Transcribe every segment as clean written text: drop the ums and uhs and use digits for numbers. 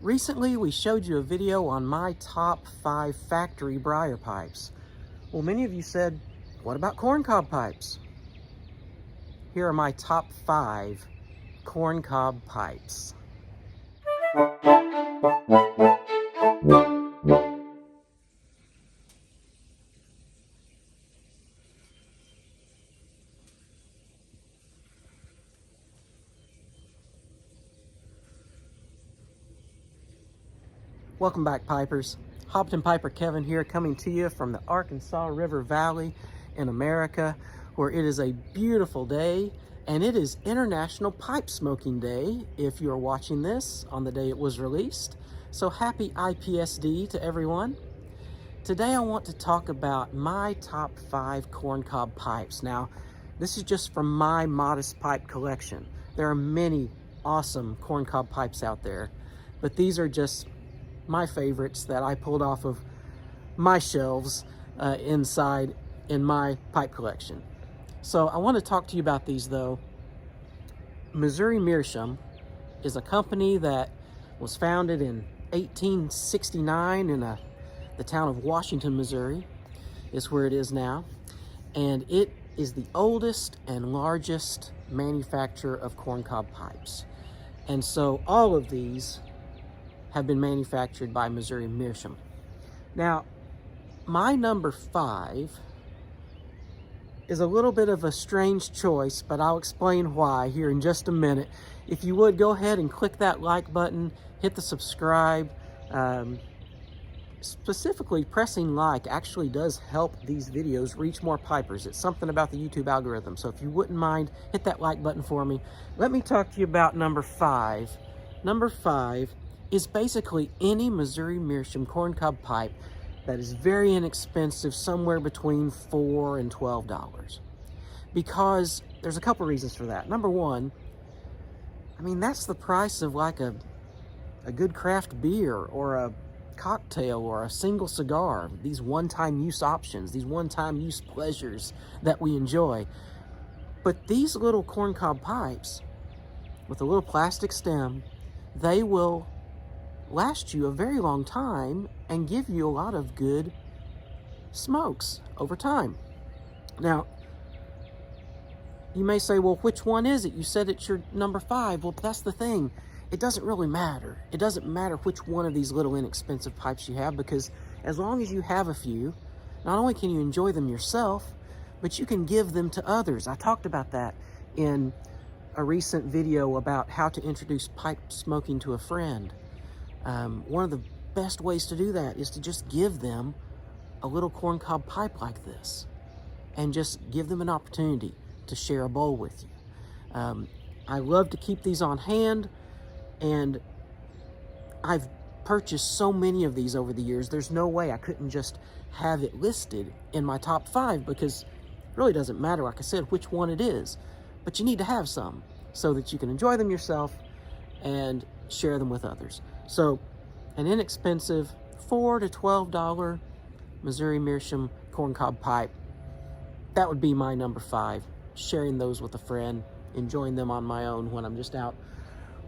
Recently, we showed you a video on my top 5 factory briar pipes. Well, many of you said, what about corn cob pipes? Here are my top 5 corn cob pipes. Welcome back, Pipers. Hobbiton Piper Kevin here, coming to you from the Arkansas River Valley in America, where it is a beautiful day, and it is International Pipe Smoking Day if you're watching this on the day it was released. So happy IPSD to everyone. Today I want to talk about my top 5 corncob pipes. Now, this is just from my modest pipe collection. There are many awesome corncob pipes out there, but these are just my favorites that I pulled off of my shelves inside in my pipe collection. So I want to talk to you about these though. Missouri Meerschaum is a company that was founded in 1869 in the town of Washington, Missouri, is where it is now. And it is the oldest and largest manufacturer of corncob pipes. And so all of these have been manufactured by Missouri Meerschaum. Now, my number 5 is a little bit of a strange choice, but I'll explain why here in just a minute. If you would, go ahead and click that like button, hit the subscribe. Specifically, pressing like actually does help these videos reach more pipers. It's something about the YouTube algorithm. So if you wouldn't mind, hit that like button for me. Let me talk to you about number 5. Number 5 is basically any Missouri Meerschaum corncob pipe that is very inexpensive, somewhere between $4 and $12. Because there's a couple reasons for that. Number one, I mean, that's the price of like a good craft beer or a cocktail or a single cigar. These one-time use options, these one-time use pleasures that we enjoy. But these little corncob pipes with a little plastic stem, they will last you a very long time and give you a lot of good smokes over time. Now, you may say, well, which one is it? You said it's your number 5. Well, that's the thing. It doesn't really matter. It doesn't matter which one of these little inexpensive pipes you have, because as long as you have a few, not only can you enjoy them yourself, but you can give them to others. I talked about that in a recent video about how to introduce pipe smoking to a friend. One of the best ways to do that is to just give them a little corncob pipe like this and just give them an opportunity to share a bowl with you. I love to keep these on hand, and I've purchased so many of these over the years. There's no way I couldn't just have it listed in my top 5, because it really doesn't matter, like I said, which one it is, but you need to have some so that you can enjoy them yourself and share them with others. So an inexpensive $4 to $12 Missouri Meerschaum corncob pipe, that would be my number 5. Sharing those with a friend, enjoying them on my own when I'm just out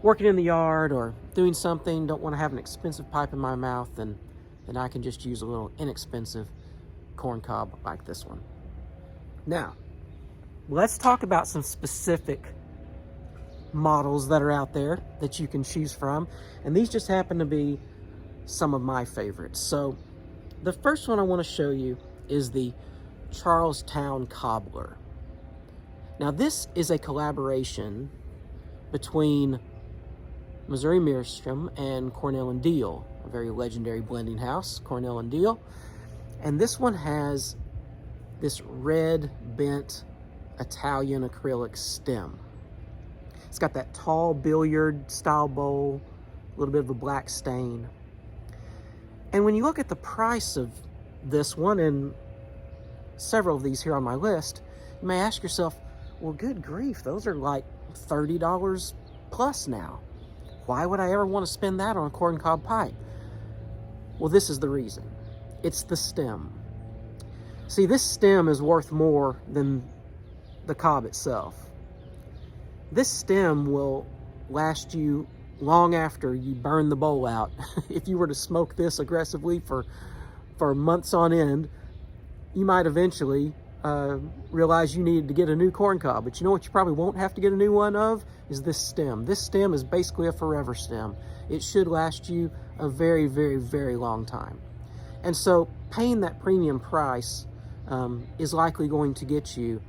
working in the yard or doing something, don't want to have an expensive pipe in my mouth, then I can just use a little inexpensive corncob like this one. Now, let's talk about some specific models that are out there that you can choose from, and these just happen to be some of my favorites. So the first one I want to show you is the Charlestown Cobbler. Now, this is a collaboration between Missouri Meerschaum and Cornell and Deal, a very legendary blending house, Cornell and Deal. And this one has this red bent Italian acrylic stem. It's got that tall billiard style bowl, a little bit of a black stain. And when you look at the price of this one and several of these here on my list, you may ask yourself, well, good grief, those are like $30 plus now. Why would I ever want to spend that on a corncob pipe? Well, this is the reason. It's the stem. See, this stem is worth more than the cob itself. This stem will last you long after you burn the bowl out. If you were to smoke this aggressively for months on end, you might eventually realize you needed to get a new corn cob. But you know what you probably won't have to get a new one of? Is this stem. This stem is basically a forever stem. It should last you a very, very, very long time. And so paying that premium price is likely going to get you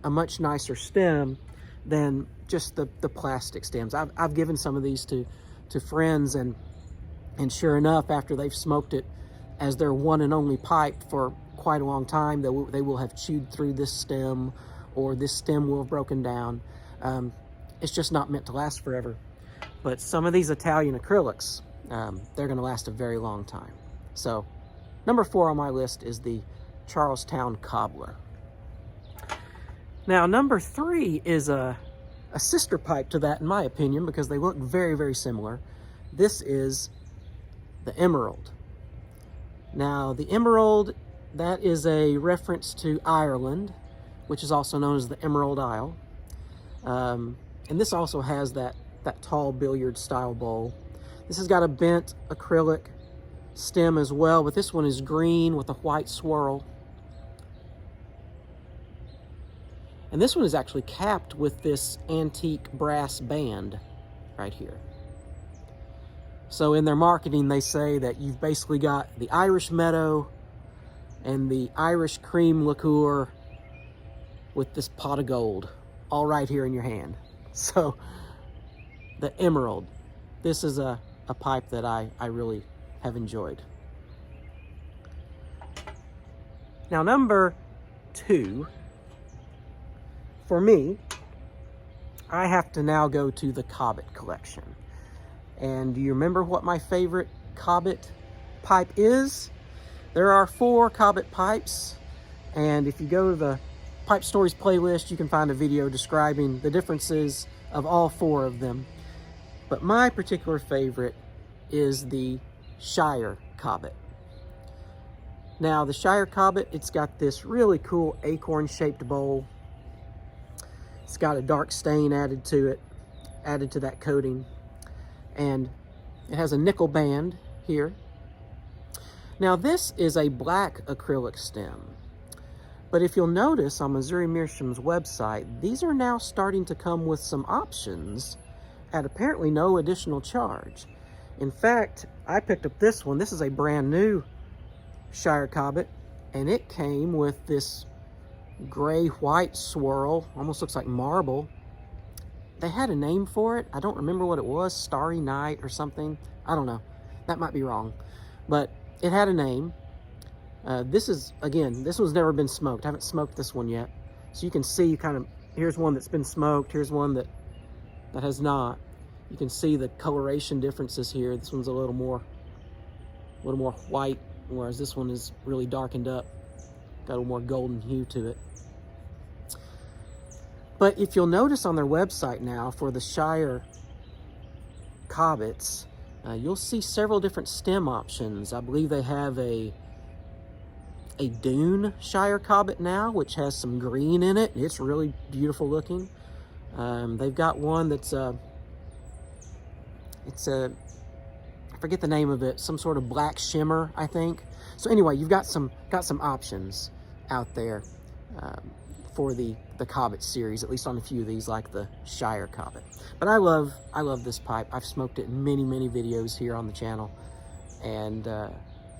a much nicer stem than just the plastic stems. I've given some of these to friends, and sure enough, after they've smoked it as their one and only pipe for quite a long time, they will have chewed through this stem, or this stem will have broken down. It's just not meant to last forever. But some of these Italian acrylics, they're going to last a very long time. So number 4 on my list is the Charlestown Cobbler. Now number 3 is a sister pipe to that, in my opinion, because they look very, very similar. This is the Emerald. Now the Emerald, that is a reference to Ireland, which is also known as the Emerald Isle. And this also has that tall billiard style bowl. This has got a bent acrylic stem as well, but this one is green with a white swirl. And this one is actually capped with this antique brass band right here. So in their marketing, they say that you've basically got the Irish meadow and the Irish cream liqueur with this pot of gold all right here in your hand. So the Emerald, this is a pipe that I really have enjoyed. Now number 2, for me, I have to now go to the Cobbit collection. And do you remember what my favorite Cobbit pipe is? There are 4 Cobbit pipes, and if you go to the Pipe Stories playlist, you can find a video describing the differences of all 4 of them. But my particular favorite is the Shire Cobbit. Now the Shire Cobbit, it's got this really cool acorn-shaped bowl. It's got a dark stain added to it, added to that coating. And it has a nickel band here. Now this is a black acrylic stem. But if you'll notice on Missouri Meerschaum's website, these are now starting to come with some options at apparently no additional charge. In fact, I picked up this one. This is a brand new Shire Cobbit, and it came with this gray-white swirl, almost looks like marble. They had a name for it. I don't remember what it was, Starry Night or something. I don't know. That might be wrong. But it had a name. This is, again, this one's never been smoked. I haven't smoked this one yet. So you can see kind of, here's one that's been smoked. Here's one that has not. You can see the coloration differences here. This one's a little more white, whereas this one is really darkened up. Got a little more golden hue to it. But if you'll notice on their website now for the Shire Cobbits, you'll see several different stem options. I believe they have a Dune Shire Cobbit now, which has some green in it. It's really beautiful looking. They've got one that's I forget the name of it, some sort of black shimmer, I think. So anyway, you've got some options out there for the Cobbit series, at least on a few of these, like the Shire Cobbit. But I love this pipe. I've smoked it in many, many videos here on the channel, and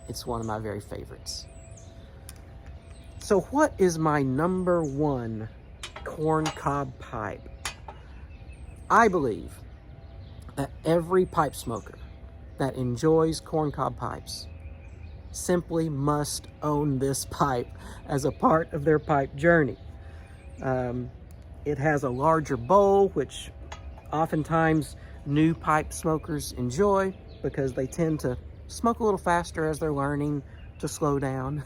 it's one of my very favorites. So what is my number 1 corn cob pipe? I believe that every pipe smoker that enjoys corn cob pipes simply must own this pipe as a part of their pipe journey. It has a larger bowl, which oftentimes new pipe smokers enjoy because they tend to smoke a little faster as they're learning to slow down.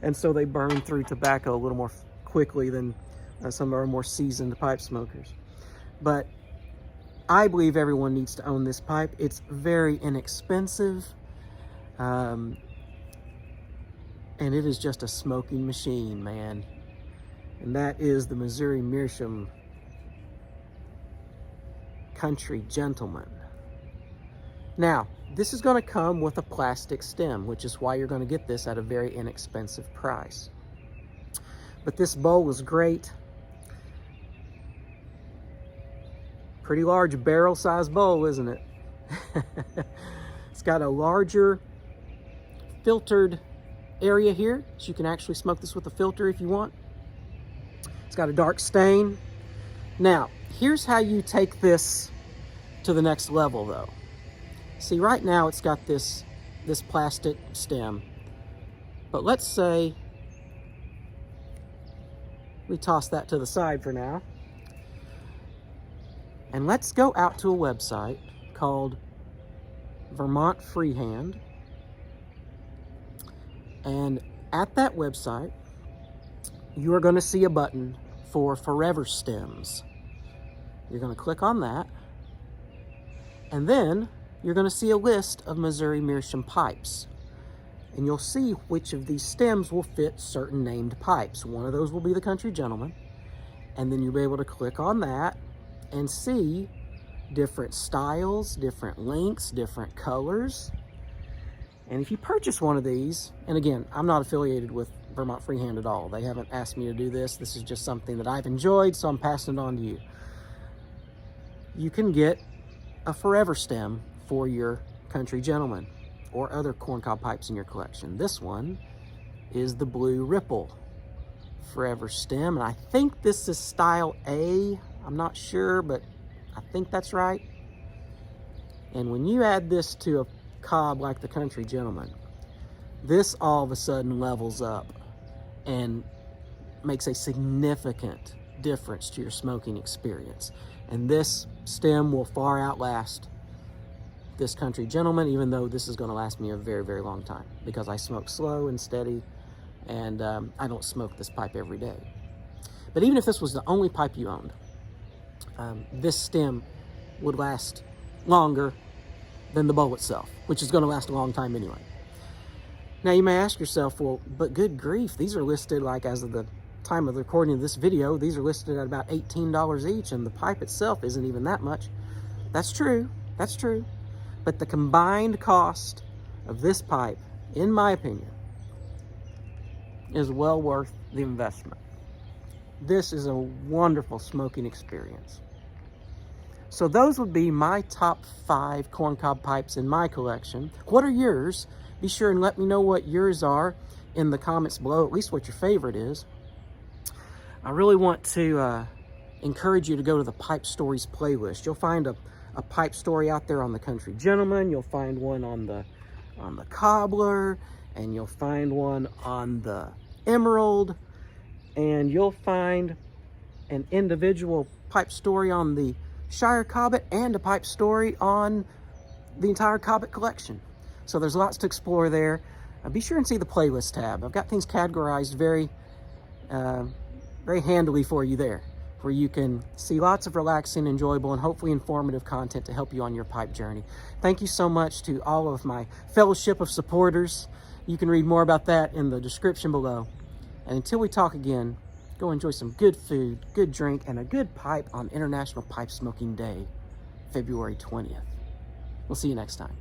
And so they burn through tobacco a little more quickly than some of our more seasoned pipe smokers. But I believe everyone needs to own this pipe. It's very inexpensive. And it is just a smoking machine, man. And that is the Missouri Meerschaum Country Gentleman. Now, this is going to come with a plastic stem, which is why you're going to get this at a very inexpensive price. But this bowl is great. Pretty large barrel-sized bowl, isn't it? It's got a larger filtered area here, so you can actually smoke this with a filter if you want. It's got a dark stain. Now, here's how you take this to the next level, though. See, right now it's got this plastic stem, but let's say we toss that to the side for now, and let's go out to a website called Vermont Freehand. And at that website, you are going to see a button for forever stems. You're going to click on that, and then you're going to see a list of Missouri Meerschaum pipes. And you'll see which of these stems will fit certain named pipes. One of those will be the Country Gentleman. And then you'll be able to click on that and see different styles, different lengths, different colors. And if you purchase one of these, and again, I'm not affiliated with Vermont Freehand at all. They haven't asked me to do this. This is just something that I've enjoyed, so I'm passing it on to you. You can get a forever stem for your Country Gentleman or other corncob pipes in your collection. This one is the Blue Ripple forever stem, and I think this is style A. I'm not sure, but I think that's right. And when you add this to a cob like the Country Gentleman, this all of a sudden levels up and makes a significant difference to your smoking experience. And this stem will far outlast this Country Gentleman, even though this is going to last me a very, very long time because I smoke slow and steady, and I don't smoke this pipe every day. But even if this was the only pipe you owned, this stem would last longer than the bowl itself, which is going to last a long time anyway. Now you may ask yourself, well, but good grief, these are listed, like as of the time of the recording of this video, these are listed at about $18 each, and the pipe itself isn't even that much. That's true, that's true. But the combined cost of this pipe, in my opinion, is well worth the investment. This is a wonderful smoking experience. So those would be my top 5 corncob pipes in my collection. What are yours? Be sure and let me know what yours are in the comments below, at least what your favorite is. I really want to encourage you to go to the Pipe Stories playlist. You'll find a pipe story out there on the Country Gentleman. You'll find one on the Cobbler, and you'll find one on the Emerald, and you'll find an individual pipe story on the Shire Cobbet and a pipe story on the entire Cobbet collection. So there's lots to explore there. Be sure and see the playlist tab. I've got things categorized very handily for you there, where you can see lots of relaxing, enjoyable, and hopefully informative content to help you on your pipe journey. Thank you so much to all of my fellowship of supporters. You can read more about that in the description below. And until we talk again, go enjoy some good food, good drink, and a good pipe on International Pipe Smoking Day, February 20th. We'll see you next time.